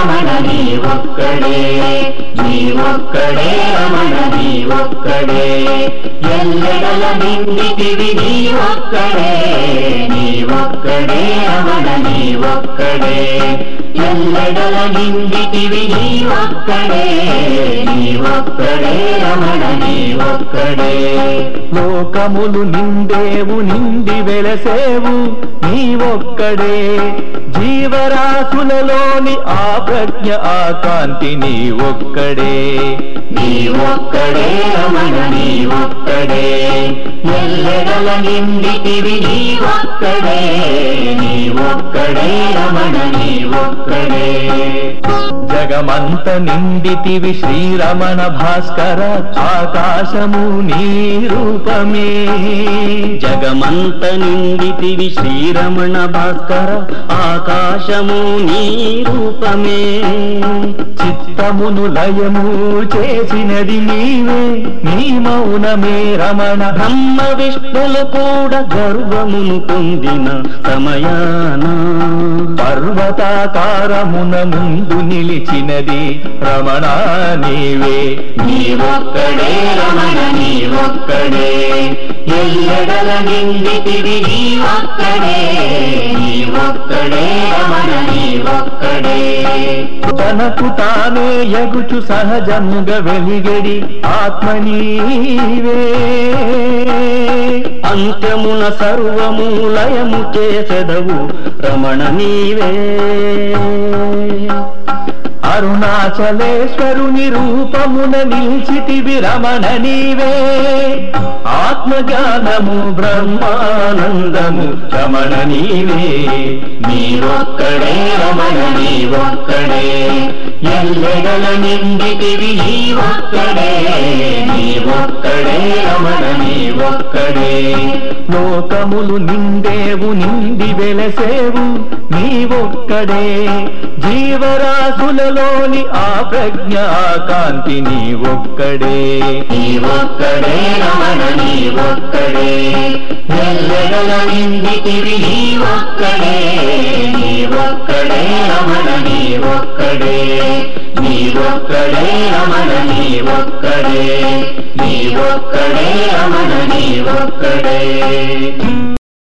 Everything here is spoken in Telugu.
రమణ నీ ఒక్కడే నీ ఒక్కడే రమణ నీ ఒక్కడే ఎల్లెడల నిండితివి నీ ఒక్కడే నీ ఒక్కడే రమణ నీ ఒక్కడే ఎల్లెడల నిండితివి నీ ఒక్కడే నీ ఒక్కడే రమణ నీ ఒక్కడే లోకములు నిండేవు నిండి వెలసేవు నీ ఒక్కడే జీవరాశులలోని ఆ ప్రజ్ఞ ఆ కాంతి నీ ఒక్కడే నీ ఒక్కడే రమణ నీ ఒక్కడే ఎల్లెడల నిండితివి నీ ఒక్కడే నీ ఒక్కడే రమణ నీ ఒక్కడే జగమంత నిండితివి శ్రీరమణ భాస్కర ఆకాశము నీ రూపమే జగమంత నిండితివి శ్రీరమణ భాస్కర ఆకాశము నీ రూపమే చిత్తమును లయము చేసినది నీవే నీ మౌనమే రమణ బ్రహ్మ విష్ణులు కూడా గర్వమును పొందిన సమయాన పర్వతాకారమున ముందు నిలిచినది రమణ నీవే నీ ఒక్కడే రమణ నీ ఒక్కడే ఎల్లెడల నిండితివి నీ ఒక్కడే నీ ఒక్కడే రమణ నీ ఒక్కడే తనకు తానే ఎగుచు సహజముగా వెలిగడి ఆత్మ నీవే అంత్యమున సర్వము లయము చేసెదవు రమణ నీవే అరుణాచలేశ్వరుని రూపమున నిలిచితివి రమణ నీవే ఆత్మజ్ఞానము బ్రహ్మానందము రమణ నీవే నీ ఒక్కడే రమణ నీ ఒక్కడే ఎల్లెడల నిండితివి నీ ఒక్కడే నీ ఒక్కడే రమణ నీ ఒక్కడే లోకములు నిండేవు నిండి వెలసేవు నీ ఒక్కడే జీవరాశులలోని ఆ ప్రజ్ఞ ఆ కాంతి నీ ఒక్కడే నీ ఒక్కడే రమణ నీ ఒక్కడే ఎల్లెడల నిండితివి నీ ఒక్కడే నీ ఒక్కడే రమణ నీ ఒక్కడే నీ ఒక్కడే రమణ నీ ఒక్కడే నీ ఒక్కడే రమణ నీ ఒక్కడే